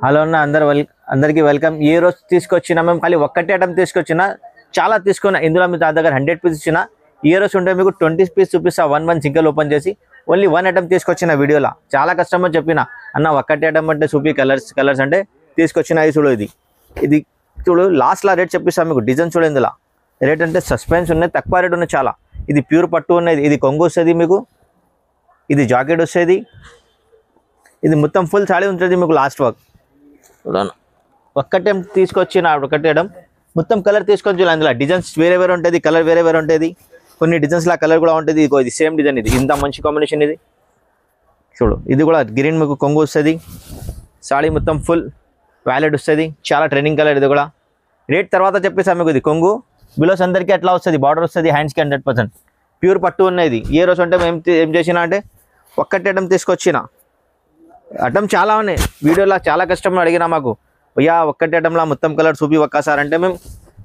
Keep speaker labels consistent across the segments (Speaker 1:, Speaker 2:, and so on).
Speaker 1: Hello అన్న అందరికీ welcome. ఈ రోజు తీసుకొచ్చిన మేము ఖాళీ ఒక్కటే ఐటమ్ తీసుకొచ్చిన, చాలా తీసుకున్నా. ఇందులో మీ దగ్గర 100 పీస్ ఇచ్చిన. ఈ రోజు ఉంటే మీకు 20 పీస్ చూపిస్తా. వన్ సింగిల్ ఓపెన్ చేసి ఓన్లీ 1 ఐటమ్ తీసుకొచ్చిన వీడియోలో. చాలా కస్టమర్ చెప్పిన అన్న ఒక్కటే ఐటమ్ అంటే చూపి కలర్స్ అంటే తీసుకొచ్చిన. ఇది చూడు, ఇది చూడు, లాస్ట్లో రేట్ చెప్పిస్తా మీకు. డిజైన్ చూడు, ఇందులో రేట్ అంటే సస్పెన్స్ ఉన్నాయి, తక్కువ రేట్ ఉన్నాయి చాలా. ఇది ప్యూర్ పట్టు ఉన్నది. ఇది కొంగు వస్తుంది మీకు, ఇది జాకెట్ వస్తుంది, ఇది మొత్తం ఫుల్ సాడీ ఉంటుంది మీకు. లాస్ట్ వర్క్ ఒక్కటే తీసుకొచ్చిన, ఒకటే ఐటమ్ మొత్తం కలర్ తీసుకొచ్చి. అందులో డిజైన్స్ వేరే ఉంటుంది, కలర్ వేరే ఉంటుంది. కొన్ని డిజైన్స్లో కలర్ కూడా ఉంటుంది. ఇది సేమ్ డిజైన్, ఇది ఇంత మంచి కాంబినేషన్. ఇది చూడు, ఇది కూడా గ్రీన్ మీకు కొంగు వస్తుంది. సాడీ మొత్తం ఫుల్ వ్యాలెట్ వస్తుంది, చాలా ట్రెండింగ్ కలర్. ఇది కూడా రేట్ తర్వాత చెప్పేసా మీకు. ఇది కొంగు బిలోస్ అందరికీ అట్లా వస్తుంది, బార్డర్ వస్తుంది హ్యాండ్స్కి 100% ప్యూర్ పట్టు ఉన్నది. ఏ రోజు అంటే మేము ఏం చేసిన అంటే ఒక్కటే ఐటమ్ తీసుకొచ్చిన. ఐటమ్ చాలా ఉన్నాయి వీడియోలో. చాలా కస్టమర్ అడిగినా మాకు, భయ్యా ఒక్కటే ఐటమ్లా మొత్తం కలర్ చూపి ఒక్కసారి అంటే మేము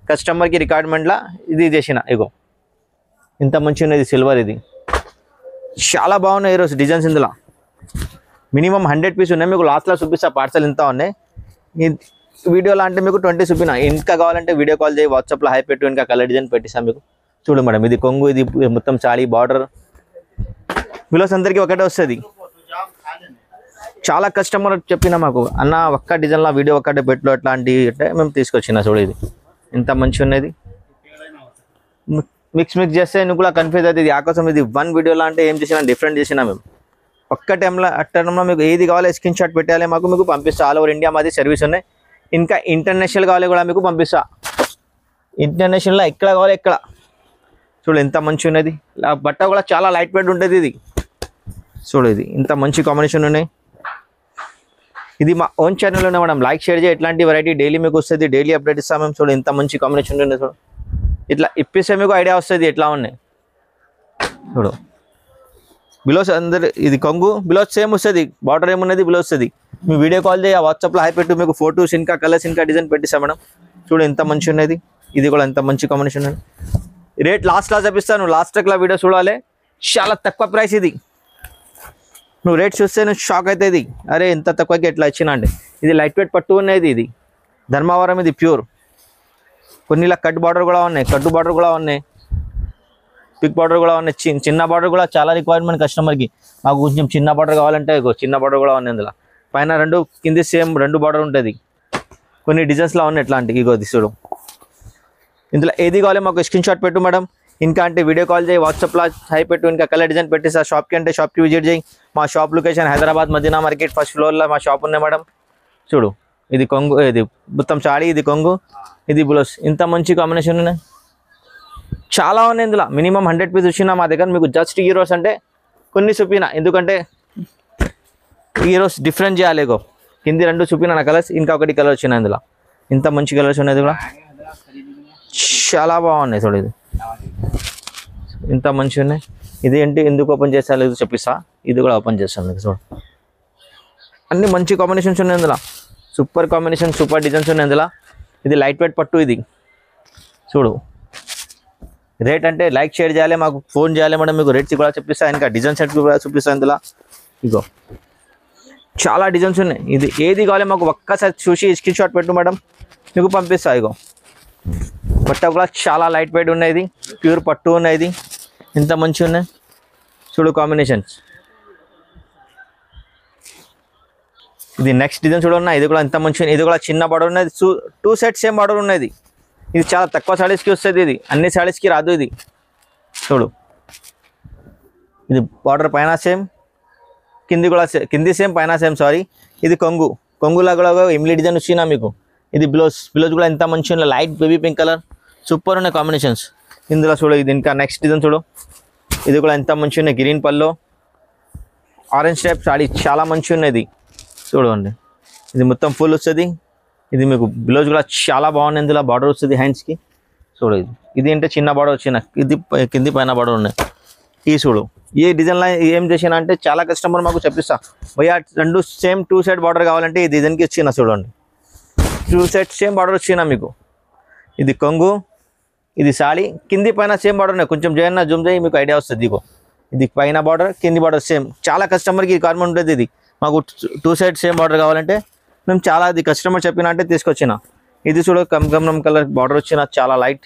Speaker 1: కస్టమర్కి రిక్వైర్మెంట్లో ఇది చేసిన. ఇగో ఇంత మంచి ఉన్నది సిల్వర్. ఇది చాలా బాగున్నాయి ఈరోజు డిజైన్స్. ఇందులో మినిమం 100 పీస్ ఉన్నాయి మీకు. లాస్ట్లో చూపిస్తా పార్సల్ ఇంత ఉన్నాయి. వీడియోలో అంటే మీకు 20 చూపిన. ఇంకా కావాలంటే వీడియో కాల్ చేయి, వాట్సాప్లో హై పెట్టు, ఇంకా కలర్ డిజైన్ పెట్టిస్తాం మీకు. చూడు మేడం, ఇది కొంగు, ఇది మొత్తం సాడీ బార్డర్. బిలోస్ అందరికీ ఒకటే వస్తుంది. చాలా కస్టమర్ చెప్పిన మాకు, అన్న ఒక్క డిజైన్లో వీడియో ఒక్కటే పెట్టు అట్లాంటి అంటే మేము తీసుకొచ్చిన. చూడు, ఇది ఇంత మంచి ఉన్నది. మిక్స్ చేస్తే నువ్వు కూడా కన్ఫ్యూజ్ అవుతుంది. ఆ కోసం ఇది 1 వీడియోలో అంటే ఏం చేసినా డిఫరెంట్ చేసినా మేము. ఒక్క టైంలో మీకు ఏది కావాలో స్క్రీన్ షాట్ పెట్టాలి మీకు పంపిస్తా. ఆల్ ఓవర్ ఇండియా మాది సర్వీస్ ఉన్నాయి. ఇంకా ఇంటర్నేషనల్ కావాలి కూడా మీకు పంపిస్తా. ఇంటర్నేషనల్లో ఎక్కడ కావాలి ఎక్కడ. చూడు ఎంత మంచి ఉన్నది. బట్ట కూడా చాలా లైట్ వెయిట్ ఉంటుంది. ఇది చూడు, ఇది ఇంత మంచి కాంబినేషన్ ఉన్నాయి. ఇది మా ఓన్ ఛానల్లో మేడం. లైక్ షేర్ చేయి. ఇట్లాంటి వెరైటీ డైలీ మీకు వస్తుంది, డైలీ అప్డేట్ ఇస్తాం మేము. చూడు ఎంత మంచి కాంబినేషన్ ఉన్నాయి. చూడు, ఇట్లా ఇప్పిస్తే మీకు ఐడియా వస్తుంది ఎట్లా ఉన్నాయి. చూడు బిలోస్ అందరు, ఇది కొంగు బిలోస్ సేమ్ వస్తుంది, బార్డర్ ఏమున్నది బిలో వస్తుంది. మీ వీడియో కాల్ చేయ, వాట్సాప్లో హై పెట్టు, మీకు ఫోటోస్ ఇంకా కలర్స్ ఇంకా డిజైన్ పెట్టిస్తాం మేడం. చూడు ఎంత మంచి ఉన్నది. ఇది కూడా ఎంత మంచి కాంబినేషన్ ఉంది. రేట్ లాస్ట్లో చూపిస్తాను, లాస్ట్లో వీడియో చూడాలి. చాలా తక్కువ ప్రైస్ ఇది. నువ్వు రేట్ చూస్తే నువ్వు షాక్ అవుతుంది. అరే ఎంత తక్కువకి ఎట్లా ఇచ్చినా అంటే. ఇది లైట్ వెయిట్ పట్టు ఉన్నది. ఇది ధర్మవరం, ఇది ప్యూర్. కొన్నిలా కట్ బార్డర్ కూడా ఉన్నాయి, కట్టు బార్డర్ కూడా ఉన్నాయి, పిక్ బార్డర్ కూడా ఉన్నాయి, చిన్న బార్డర్ కూడా చాలా రిక్వైర్మెంట్ కస్టమర్కి. మాకు కొంచెం చిన్న బార్డర్ కావాలంటే చిన్న బార్డర్ కూడా ఉన్నాయి. ఇందులో పైన 2 కింది సేమ్ 2 బార్డర్ ఉంటుంది. కొన్ని డిజైన్స్లో ఉన్నాయి ఎట్లాంటి. ఇగో చూడు, ఇందులో ఏది కావాలి మాకు స్క్రీన్ షాట్ పెట్టు మేడం. ఇంకా అంటే వీడియో కాల్ చేయి, వాట్సాప్లో హై పెట్టు, ఇంకా కలర్ డిజైన్ పెట్టేసా. షాప్కి అంటే షాప్కి విజిట్ చేయి. మా shop location Hyderabad Madina market first ఫ్లోర్లో మా షాప్ ఉన్నాయి మేడం. చూడు, ఇది కొంగు, ఇది మొత్తం సాడీ, ఇది కొంగు, ఇది బ్లౌజ్. ఇంత మంచి కాంబినేషన్ ఉన్నాయి, చాలా ఉన్నాయి ఇందులో. మినిమం 100 పీస్ వచ్చినా మా దగ్గర. మీకు జస్ట్ హీరోస్ అంటే కొన్ని చూపిన, ఎందుకంటే హీరోస్ డిఫరెంట్ చేయాలి. ఇగో కింది 2 చూపిన నా కలర్స్, ఇంకా ఒకటి కలర్ వచ్చినాయి ఇందులో. ఇంత మంచి కలర్స్ ఉన్నాయి కూడా, చాలా బాగున్నాయి. చూడు, ఇది ఇంత మంచిగా ఉన్నాయి. ఇది ఏంటి, ఎందుకు ఓపెన్ చేస్తా లేదు చెప్పిస్తా. ఇది కూడా ఓపెన్ చేస్తాను మీకు. చూడు అన్ని మంచి కాంబినేషన్స్ ఉన్నాయి ఇందులో. సూపర్ కాంబినేషన్, సూపర్ డిజైన్స్ ఉన్నాయి ఇందులో. ఇది లైట్ వెయిట్ పట్టు. ఇది చూడు, రేట్ అంటే లైక్ షేర్ చేయాలి, మాకు ఫోన్ చేయాలి మేడం. మీకు రేట్స్ కూడా చెప్పిస్తా, ఇంకా డిజైన్ సెట్ కూడా చూపిస్తా ఇందులో. ఇగో చాలా డిజైన్స్ ఉన్నాయి. ఇది ఏది కావాలి మాకు ఒక్కసారి చూసి స్క్రీన్ షాట్ పెట్టు మేడం, మీకు పంపిస్తా. ఇగో బట్ట కూడా చాలా లైట్ వెయిట్ ఉన్నాయి. ఇది ప్యూర్ పట్టు ఉన్నాయి. ఇది ఇంత మంచిగా ఉన్నాయి. చూడు కాంబినేషన్స్. ఇది నెక్స్ట్ డిజైన్ చూడన్నా. ఇది కూడా ఎంత మంచిగా. ఇది కూడా చిన్న బార్డర్ ఉన్నది. 2 సెట్స్ సేమ్ బార్డర్ ఉన్నది. ఇది చాలా తక్కువ సారీస్కి వస్తుంది. ఇది అన్ని సారీస్కి రాదు. ఇది చూడు, ఇది బార్డర్ పైన సేమ్, కింది సేమ్, పైన సేమ్. సారీ, ఇది కొంగులా కూడా ఇమ్లీ డిజైన్ వచ్చినా మీకు. ఇది బ్లౌజ్ కూడా ఎంత మంచిగా ఉన్నాయి. Light baby pink colour, super ఉన్నాయి కాంబినేషన్స్ ఇందులో. చూడు, ఇది ఇంకా నెక్స్ట్ డిజైన్ చూడు. ఇది కూడా ఎంత మంచిగా ఉన్నాయి. గ్రీన్ పల్లో, ఆరెంజ్ టైప్ సారీ, చాలా మంచిగా ఉన్నది. చూడండి, ఇది మొత్తం ఫుల్ వస్తుంది. ఇది మీకు బ్లౌజ్ కూడా చాలా బాగుంది. ఇందులో బార్డర్ వస్తుంది హ్యాండ్స్కి. చూడు, ఇది అంటే చిన్న బార్డర్ వచ్చిన, ఇది కింది పైన బార్డర్ ఉన్నాయి. ఈ చూడు, ఈ డిజైన్లో ఏం చేసినా అంటే చాలా కస్టమర్ మాకు చెప్పిస్తా, భయ్యా 2 సేమ్ 2 సెట్ బార్డర్ కావాలంటే ఈ డిజైన్కి వచ్చిన. చూడండి, 2 సెట్ సేమ్ బార్డర్ వచ్చిన మీకు. ఇది కొంగు, ఇది సాడీ, కింది పైన సేమ్ బార్డర్ ఉన్నాయి. కొంచెం చేయన్నా జూమ్ చేయి, మీకు ఐడియా వస్తుంది. ఇగో ఇది పైన బార్డర్, కింది బార్డర్ సేమ్. చాలా కస్టమర్కి రిక్వైర్మెంట్ ఉంటుంది. ఇది మాకు 2 సైడ్ సేమ్ బార్డర్ కావాలంటే మేము చాలా అది కస్టమర్ చెప్పిన అంటే తీసుకొచ్చిన. ఇది చూడు కమకమలం కలర్ బార్డర్ వచ్చిన చాలా లైట్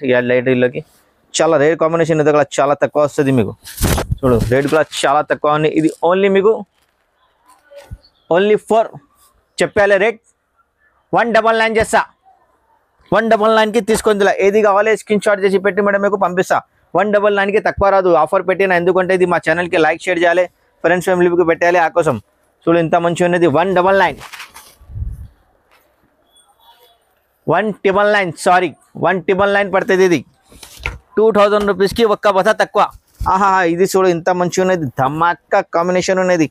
Speaker 1: ఇళ్ళకి చాలా రేర్ కాంబినేషన్. ఇది కూడా చాలా తక్కువ వస్తుంది మీకు. చూడు రేట్ కూడా చాలా తక్కువ ఉంది. ఇది ఓన్లీ ఫర్ చెప్పాలి రేట్ 199 చేస్తా. 199కి తీసుకొని ఏది కావాలి స్క్రీన్ షాట్ చేసి పెట్టి మేడం మీకు పంపిస్తా. 199కి తక్కువ రాదు ఆఫర్ పెట్టిన. ఎందుకంటే ఇది మా ఛానల్కి లైక్ షేర్ చేయాలి, ఫ్రెండ్స్ ఫ్యామిలీకి పెట్టాలి ఆ కోసం. చూడు ఇంత మంచిగా ఉన్నది. 199 పడుతుంది. ఇది 2000 రూపీస్కి ఒక్క బస తక్కువ. ఆహా ఇది చూడు ఇంత మంచిగా ఉన్నది. ధమాకా కాంబినేషన్ ఉన్నది.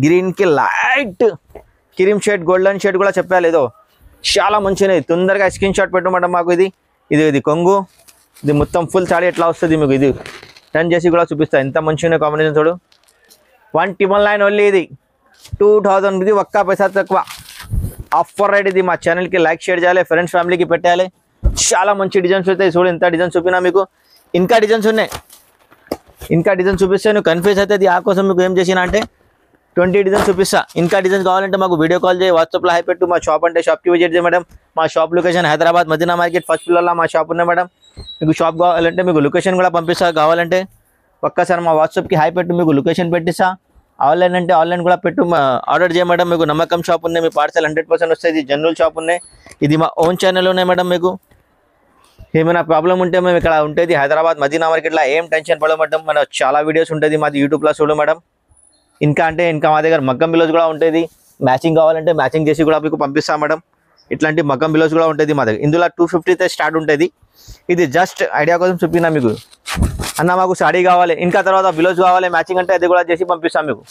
Speaker 1: గ్రీన్కి light cream shade golden shade కూడా చెప్పాలి. ఏదో చాలా మంచిగా ఉన్నది. తొందరగా స్క్రీన్ షాట్ పెట్టమంటాం మాకు. ఇది కొంగు, ఇది మొత్తం ఫుల్ సాడీ ఎట్లా వస్తుంది మీకు. ఇది టర్న్ చేసి కూడా చూపిస్తా. ఎంత మంచిగా ఉన్న కాంబినేషన్ చూడు. 199 ఓన్లీ. ఇది 2000 ఇది ఒక్క పైసా తక్కువ ఆఫర్ రేట్. ఇది మా ఛానల్కి లైక్ షేర్ చేయాలి, ఫ్రెండ్స్ ఫ్యామిలీకి పెట్టాలి. చాలా మంచి డిజైన్స్ అవుతాయి. చూడు ఇంత డిజైన్స్ చూపినా మీకు. ఇంకా డిజైన్స్ ఉన్నాయి. ఇంకా డిజైన్స్ చూపిస్తే నువ్వు కన్ఫ్యూజ్ అవుతుంది. ఆ కోసం మీకు ఏం చేసినా అంటే 20 డిజైన్స్ చూపిస్తా. ఇంకా డిజైన్స్ కావాలంటే మాకు వీడియో కాల్ చేయి, వాట్సాప్లో హై పెట్టు. మా షాప్ అంటే షాప్కి విజిట్ చేయి మేడం. మా shop location Hyderabad Madina market first ఫ్లోర్లో మా షాప్ ఉన్నాయి మేడం. మీకు షాప్ కావాలంటే మీకు లొకేషన్ కూడా పంపిస్తా. కావాలంటే ఒక్కసారి మా వాట్సాప్కి హై పెట్టు, మీకు లొకేషన్ పెట్టిస్తా. ఆన్లైన్ అంటే ఆన్లైన్ కూడా పెట్టు, ఆర్డర్ చేయ మేడం. మీకు నమ్మకం షాప్ ఉన్నాయి, మీ పార్సల్ 100% వస్తుంది. జనరల్ షాప్ ఉన్నాయి. ఇది మా ఓన్ ఛానల్ ఉన్నాయి మేడం. మీకు ఏమైనా ప్రాబ్లం ఉంటే మేము ఇక్కడ ఉంటుంది హైదరాబాద్ మదీనా మార్కెట్లో. ఏం టెన్షన్ పడమంటాం. మన చాలా వీడియోస్ ఉంటుంది మాది యూట్యూబ్లో చూడు మేడం. ఇంకా మా దగ్గర మగ్గం బిలోస్ కూడా ఉంటుంది. మ్యాచింగ్ కావాలంటే మ్యాచింగ్ చేసి కూడా మీకు పంపిస్తాం మేడం. ఇట్లాంటి మగ్గం బిలోస్ కూడా ఉంటుంది మా దగ్గర. ఇందులో 250తో స్టార్ట్ ఉంటుంది. ఇది జస్ట్ ఐడియా కోసం చెప్పినా మీకు. అన్న మాకు సాడీ కావాలి, ఇంకా తర్వాత బిలోస్ కావాలి మ్యాచింగ్ అంటే అది కూడా చేసి పంపిస్తాం మీకు.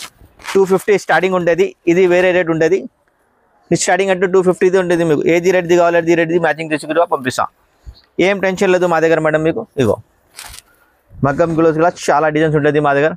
Speaker 1: 250 స్టార్టింగ్ ఉంటుంది. ఇది వేరే రేట్ ఉంటుంది. స్టార్టింగ్ అంటే 250 ఉంటుంది మీకు. ఏది రేట్ది కావాలి అది రేట్ది మ్యాచింగ్ చేసి కూడా పంపిస్తాం. ఏం టెన్షన్ లేదు మా దగ్గర మేడం. మీకు ఇగో మగ్గం బిలోస్ కూడా చాలా డిజైన్స్ ఉంటుంది మా దగ్గర.